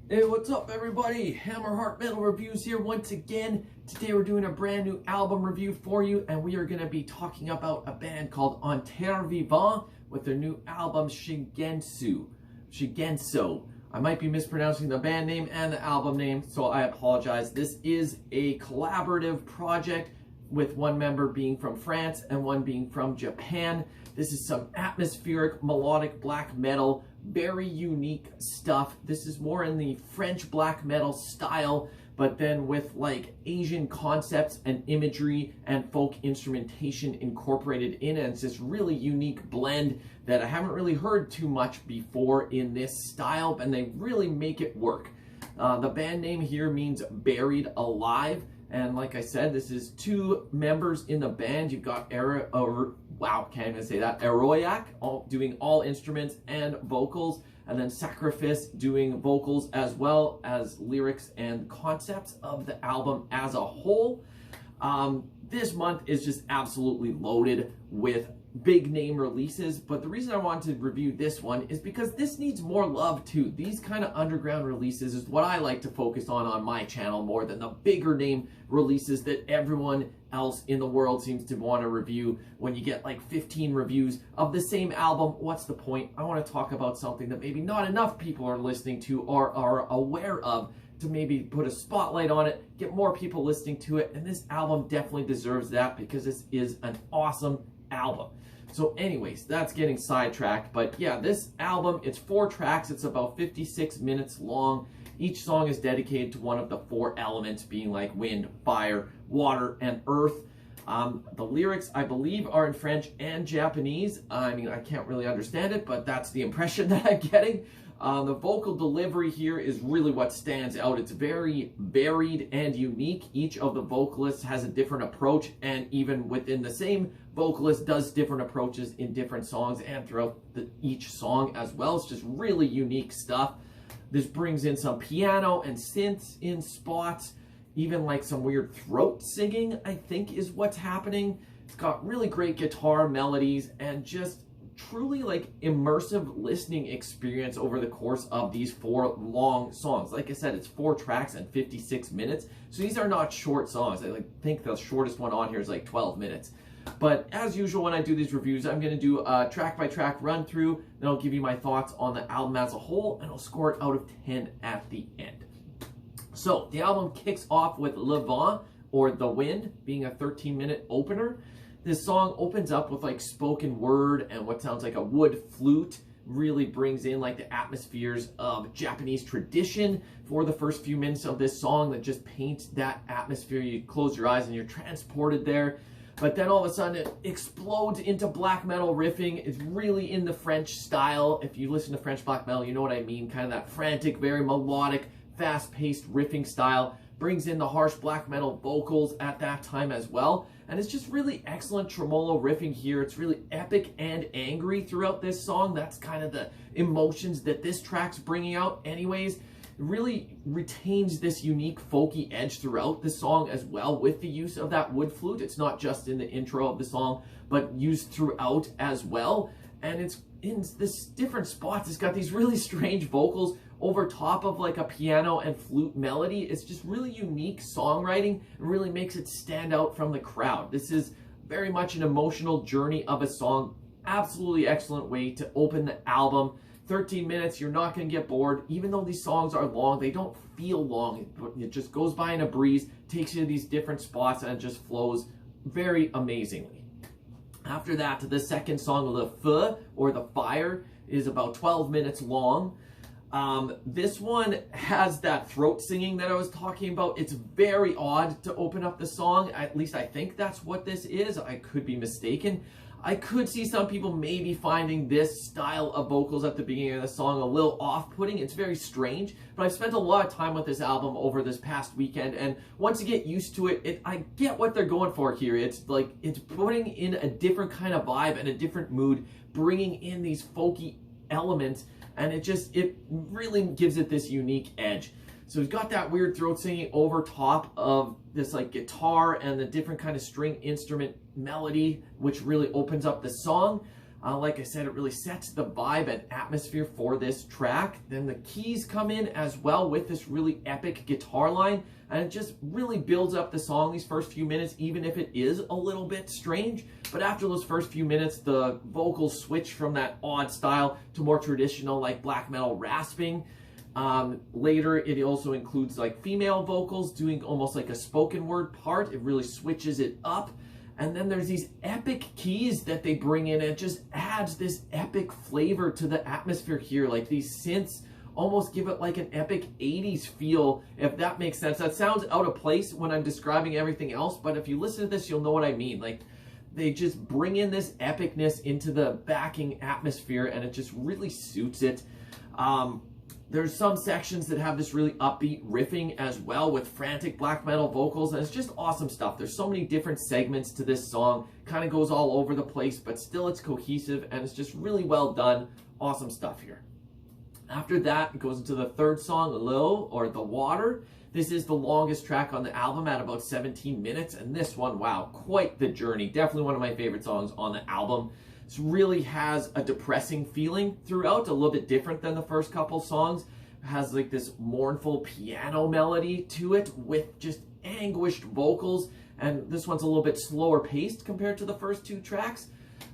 Hey, what's up everybody? Hammerheart Metal Reviews here once again. Today we're doing a brand new album review for you, and we are going to be talking about a band called Enterré Vivant with their new album Shigenso. I might be mispronouncing the band name and the album name, so I apologize. This is a collaborative project with one member being from France and one being from Japan. This is some atmospheric melodic black metal, very unique stuff. This is more in the French black metal style, but then with like Asian concepts and imagery and folk instrumentation incorporated in it. It's this really unique blend that I haven't really heard too much before in this style, and they really make it work. The band name here means buried alive. And like I said, this is two members in the band. You've got Aroyak doing all instruments and vocals, and then Sacrifice doing vocals as well as lyrics and concepts of the album as a whole. This month is just absolutely loaded with big name releases, but the reason I wanted to review this one is because this needs more love too. These kind of underground releases is what I like to focus on my channel more than the bigger name releases that everyone else in the world seems to want to review. When you get like 15 reviews of the same album, what's the point? I want to talk about something that maybe not enough people are listening to or are aware of, to maybe put a spotlight on it, get more people listening to it, and this album definitely deserves that because this is an awesome album. So anyways, that's getting sidetracked, but yeah, this album, it's 4 tracks, it's about 56 minutes long. Each song is dedicated to one of the 4 elements, being like wind, fire, water, and earth. The lyrics, I believe, are in French and Japanese. I mean, I can't really understand it, but that's the impression that I'm getting. The vocal delivery here is really what stands out. It's very varied and unique. Each of the vocalists has a different approach, and even within the same vocalist does different approaches in different songs and throughout each song as well. It's just really unique stuff. This brings in some piano and synths in spots, even like some weird throat singing, I think is what's happening. It's got really great guitar melodies and just truly like immersive listening experience over the course of these 4 long songs. Like I said, it's 4 tracks and 56 minutes. So these are not short songs. I think the shortest one on here is like 12 minutes. But as usual, when I do these reviews, I'm going to do a track by track run through. Then I'll give you my thoughts on the album as a whole, and I'll score it out of 10 at the end. So the album kicks off with Lavon, or The Wind, being a 13-minute opener. This song opens up with like spoken word and what sounds like a wood flute. Really brings in like the atmospheres of Japanese tradition for the first few minutes of this song that just paints that atmosphere. You close your eyes and you're transported there. But then all of a sudden it explodes into black metal riffing. It's really in the French style. If you listen to French black metal, you know what I mean. Kind of that frantic, very melodic, fast-paced riffing style. Brings in the harsh black metal vocals at that time as well. And it's just really excellent tremolo riffing here. It's really epic and angry throughout this song. That's kind of the emotions that this track's bringing out anyways. It really retains this unique folky edge throughout the song as well, with the use of that wood flute. It's not just in the intro of the song, but used throughout as well. And it's in this different spots. It's got these really strange vocals over top of like a piano and flute melody. It's just really unique songwriting and really makes it stand out from the crowd. This is very much an emotional journey of a song. Absolutely excellent way to open the album. 13 minutes, you're not going to get bored. Even though these songs are long, they don't feel long. It just goes by in a breeze, takes you to these different spots, and it just flows very amazingly. After that, the second song, Le Feu, or The Fire, is about 12 minutes long. This one has that throat singing that I was talking about. It's very odd to open up the song. At least I think that's what this is. I could be mistaken. I could see some people maybe finding this style of vocals at the beginning of the song a little off-putting. It's very strange, but I've spent a lot of time with this album over this past weekend, and once you get used to it, I get what they're going for here. It's like, it's putting in a different kind of vibe and a different mood, bringing in these folky elements, and it really gives it this unique edge. So we've got that weird throat singing over top of this like guitar and the different kind of string instrument melody, which really opens up the song. Like I said, it really sets the vibe and atmosphere for this track. Then the keys come in as well with this really epic guitar line, and it just really builds up the song these first few minutes, even if it is a little bit strange. But after those first few minutes, the vocals switch from that odd style to more traditional, like black metal rasping. Later, it also includes like female vocals doing almost like a spoken word part. It really switches it up. And then there's these epic keys that they bring in. It just adds this epic flavor to the atmosphere here. Like these synths almost give it like an epic 80s feel, if that makes sense. That sounds out of place when I'm describing everything else, but if you listen to this, you'll know what I mean. Like they just bring in this epicness into the backing atmosphere, and it just really suits it. There's some sections that have this really upbeat riffing as well with frantic black metal vocals, and it's just awesome stuff. There's so many different segments to this song, kind of goes all over the place, but still it's cohesive, and it's just really well done. Awesome stuff here. After that, it goes into the third song, Low, or The Water. This is the longest track on the album at about 17 minutes, and this one, wow, quite the journey. Definitely one of my favorite songs on the album. This really has a depressing feeling throughout, a little bit different than the first couple songs. It has like this mournful piano melody to it with just anguished vocals, and this one's a little bit slower paced compared to the first two tracks.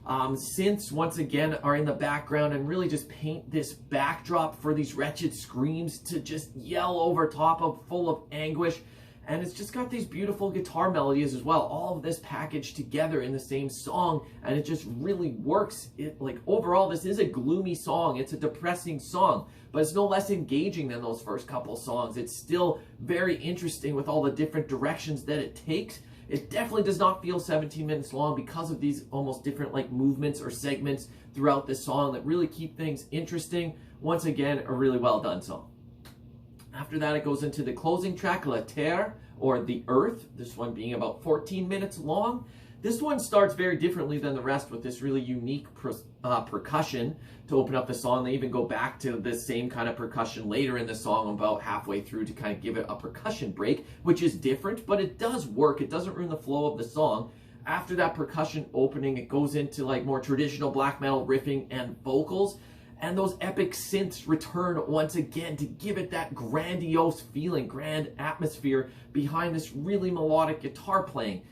Synths, once again, are in the background and really just paint this backdrop for these wretched screams to just yell over top of, full of anguish. And it's just got these beautiful guitar melodies as well. All of this packaged together in the same song, and it just really works. Like overall, this is a gloomy song. It's a depressing song, but it's no less engaging than those first couple songs. It's still very interesting with all the different directions that it takes. It definitely does not feel 17 minutes long because of these almost different like movements or segments throughout this song that really keep things interesting. Once again, a really well done song. After that, it goes into the closing track, La Terre, or The Earth, this one being about 14 minutes long. This one starts very differently than the rest with this really unique percussion to open up the song. They even go back to this same kind of percussion later in the song about halfway through to kind of give it a percussion break, which is different, but it does work. It doesn't ruin the flow of the song. After that percussion opening, it goes into like more traditional black metal riffing and vocals. And those epic synths return once again to give it that grandiose feeling, grand atmosphere behind this really melodic guitar playing.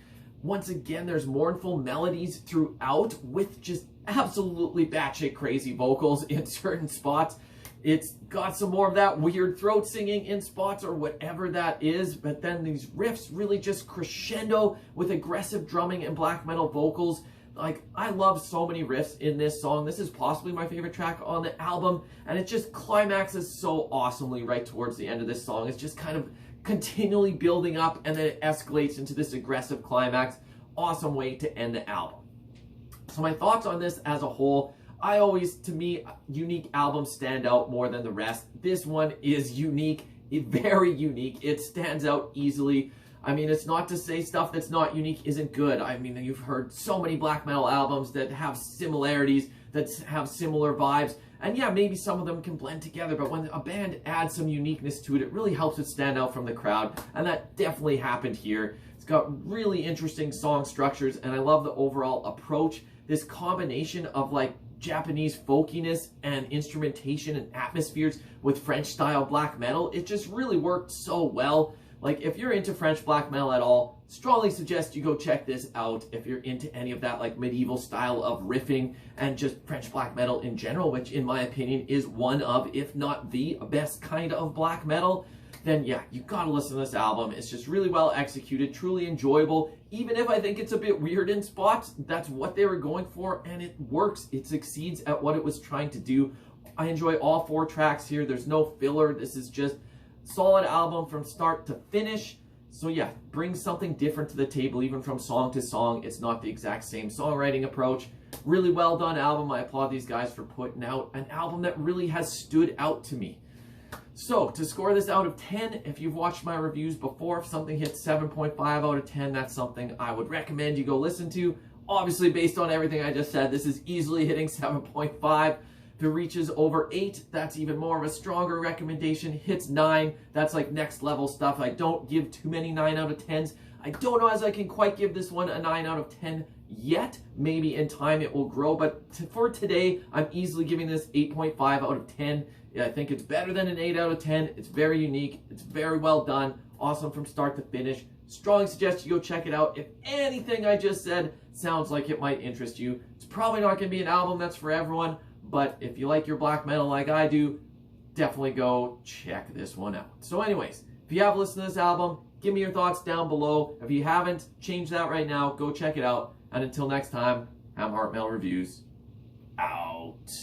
Once again, there's mournful melodies throughout with just absolutely batshit crazy vocals in certain spots. It's got some more of that weird throat singing in spots or whatever that is, but then these riffs really just crescendo with aggressive drumming and black metal vocals. Like, I love so many riffs in this song. This is possibly my favorite track on the album, and it just climaxes so awesomely right towards the end of this song. It's just kind of continually building up, and then it escalates into this aggressive climax. Awesome way to end the album. So my thoughts on this as a whole, to me, unique albums stand out more than the rest. This one is unique, very unique. It stands out easily. I mean, it's not to say stuff that's not unique isn't good. I mean, you've heard so many black metal albums that have similarities, that have similar vibes. And yeah, maybe some of them can blend together, but when a band adds some uniqueness to it, it really helps it stand out from the crowd. And that definitely happened here. It's got really interesting song structures, and I love the overall approach. This combination of like Japanese folkiness and instrumentation and atmospheres with French-style black metal, it just really worked so well. Like, if you're into French black metal at all, strongly suggest you go check this out. If you're into any of that, like, medieval style of riffing and just French black metal in general, which, in my opinion, is one of, if not the best kind of black metal, then, yeah, you gotta listen to this album. It's just really well executed, truly enjoyable. Even if I think it's a bit weird in spots, that's what they were going for, and it works. It succeeds at what it was trying to do. I enjoy all 4 tracks here. There's no filler. This is just solid album from start to finish. So yeah, bring something different to the table, even from song to song. It's not the exact same songwriting approach. Really well done album. I applaud these guys for putting out an album that really has stood out to me. So to score this out of 10, if you've watched my reviews before, if something hits 7.5 out of 10, that's something I would recommend you go listen to. Obviously, based on everything I just said, this is easily hitting 7.5. If it reaches over 8, that's even more of a stronger recommendation. Hits 9, that's like next level stuff. I don't give too many 9 out of 10s. I don't know as I can quite give this one a 9 out of 10 yet. Maybe in time it will grow, but for today, I'm easily giving this 8.5 out of 10. Yeah, I think it's better than an 8 out of 10. It's very unique. It's very well done. Awesome from start to finish. Strong suggestion you go check it out. If anything I just said sounds like it might interest you, it's probably not going to be an album that's for everyone, but if you like your black metal like I do, definitely go check this one out. So anyways, if you have listened to this album, give me your thoughts down below. If you haven't, change that right now. Go check it out. And until next time, Ham Heart Metal Reviews out.